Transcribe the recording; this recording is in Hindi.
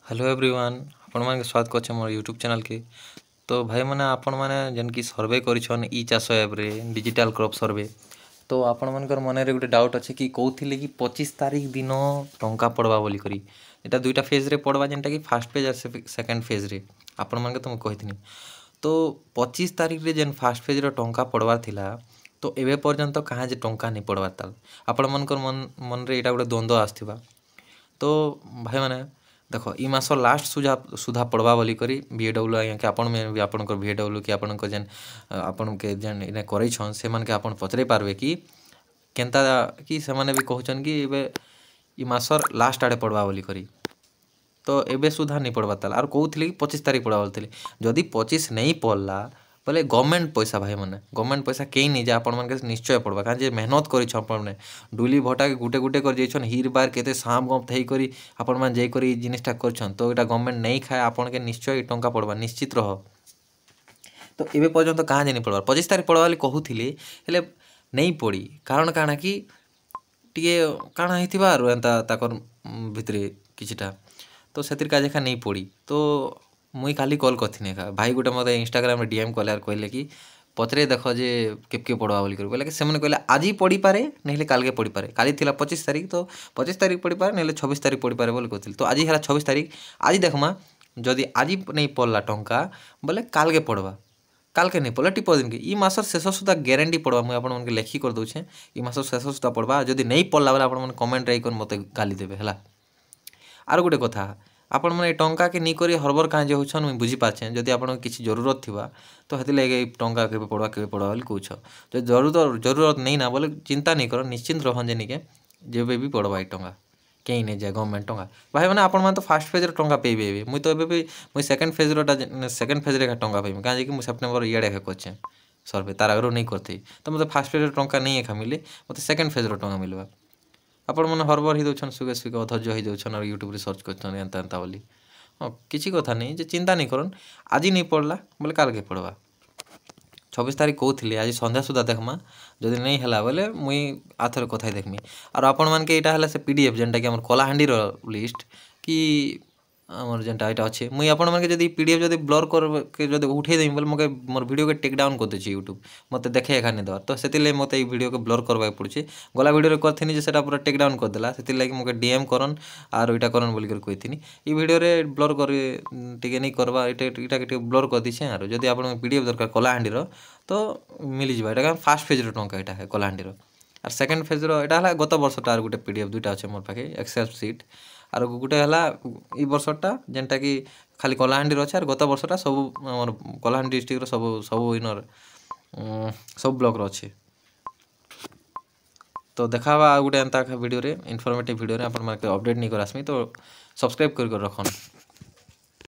हेलो एवरीवन आपण माने स्वागत करछे मोर यूट्यूब चैनल के। तो भाई माने आपण माने जेन की सर्वे करिछन ई चाष ऐप रे डिजिटल क्रॉप सर्वे। तो आपण मानकर मन रे गुटे डाउट अछि कि कहउथिले कि 25 तारीख दिन टंका पड़वा बोली करी। एटा दुईटा फेज रे पड़वा जेनटा कि फर्स्ट फेज और सेकंड फेज रे आपण मानके तुम कहिथिनी। तो 25 तारीख रे जेन फर्स्ट फेज रे टंका पड़वार थिला तो एबे पर्यंत कहाँ जे टंका नहीं पड़वार ताल आपण मानकर मन रे एटा गुटे द्वंद्व आस्थिबा। तो भाई माने देखो ई मास लास्ट सुधा पड़वा बोली करी VAW आज्ञा के आपण में भी आपनकर VAW कि आपनकर जेन आपन के जेन इने करै छन से मन के आपण पचरे पारबे कि केनता कि से माने भी कहउछन कि एबे ई मासर लास्ट आड़े पड़वा बोली करी। तो एबे सुधा नहीं पड़वा ताल आर कहउथिले कि 25 तारीख पड़वा बोलथिले। जदि 25 नहीं पड़ला बोले गवर्नमेंट पैसा भाई माने गवर्नमेंट पैसा केही नहीं जे आपण मन के निश्चय पड़वा काजे जे मेहनत करि छ आपण ने डुली भटा के गुटे गुटे कर जइछन हीर बार केते साम गम थई करी आपण मन जई करी जिनिसटा करछन। तो एटा गवर्नमेंट नहीं खाए आपण के निश्चय टंका पड़वा निश्चित रह। तो एबे पर्यंत कहाँ जे नहीं पड़वा 25 तारीख पड़वा वाली कहउथिले हेले नहीं पड़ी कारण काना कि टिके काना हेतिबा आरो एंता ताकर भितरे किछटा तो सेतिर काजे खा नहीं पड़ी। तो मुई खाली कॉल करथिनी का भाई गुटे मते इंस्टाग्राम रे डीएम कले आर कहले कि पचरे देखो जे केबके पड़वा बोली कर कहले कि सेमने कहले आजी पड़ी पारे नहले काल के पड़ी पारे काली थिला 25 तारीख तो 25 तारीख पड़ी पारे नहले 26 तारीख पड़ी पारे बोली कहथिल। तो आजी हला 26 तारीख आज देखमा जदि आजी नहीं पड़ला टंका बोले काल के पड़वा काल के नहीं पड़ला टिप दिन के ई मासर शेष सुधा ग्यारंटी पड़वा मुई आपण मन के लेखी कर दोछे ई मासर शेष सुधा पड़वा जदि नहीं पड़ला बोले आपण मन कमेंट रे कोन मते गाली देबे हला। आर गुटे कथा आपण माने टंका के नी करी हरबर काहे जे होछन मुई बुझी पाछे जदि आपण किछि जरूरत थिबा तो हेति लागे टंका केबे पड़वा बोली कहउछ। जो जरूरत नहीं ना बोले चिंता नहीं कर निश्चिंत रहन जे निके जेबे भी पड़वा ई टंका केही नहीं जाए गवर्नमेंट टंका भाई माने आपण मान तो फर्स्ट फेज रे टंका पेबे मुई तो एबे भी मुई सेकंड फेज रे टंका पेबे काहे कि मुई सेप्टेम्बर इयाडे का करछे सर्वे तार आगरो नहीं करथि। तो मते फर्स्ट फेज रे टंका नहीं एखा मिले मते सेकंड फेज रे टंका मिलबा आपण मन हरबर ही दउछन सुगे सुगे अधर्य ही दउछन और यूट्यूब रे सर्च करछन एंता एंता बोली हाँ किछि कथा नहीं जे चिंता नहीं करन आज नहीं पड़ला बोले काल के पड़वा 26 तारीख कहउथिले आज संध्या सुधा देखमा जदि नहीं हला बोले मुई आथर कथाई देखमी। और आपण मान के एटा हला से PDF जेनटा कि हमर कलाहांडी रो लिस्ट कि हमर जेनटा एटा अछि मुई आपण मान के जदि PDF जदि ब्लर कर के जदि उठे देमी बोले मके मोर वीडियो के टेक डाउन कर देछि यूट्यूब मते देखे एखा नहीं दवा। तो सेतिले मते ई वीडियो के ब्लर करबा पड़छि गला वीडियो रे करथिनी जे सेटा पूरा टेक डाउन कर देला सेति लागि मके DM करन आर इटा करन बोली कर कहिथिनी ई वीडियो रे ब्लर कर टिके नहीं करबा इटा के ब्लर कर दिछे। आरो जदि आपण PDF दरकार कलाहांडी रो तो मिली जिबा एटा फर्स्ट फेज रो टंका एटा है कलाहांडी रो और सेकंड फेज रो एटा हला गत वर्षटा आर गुटे PDF दुइटा अछि मोर पाखे एक्सेल सीट आर गुटे हला ई वर्षटा जेनटा कि खाली कलाहांडी रो अछि आर गत वर्षटा सब हमर कलाहांडी डिस्ट्रिक्ट रो सब इनर सब ब्लॉक रो अछि। तो देखावा गुटे एंता वीडियो रे इन्फॉर्मेटिव वीडियो रे आपण माने अपडेट नहीं कर आसमी तो सब्सक्राइब कर रखन।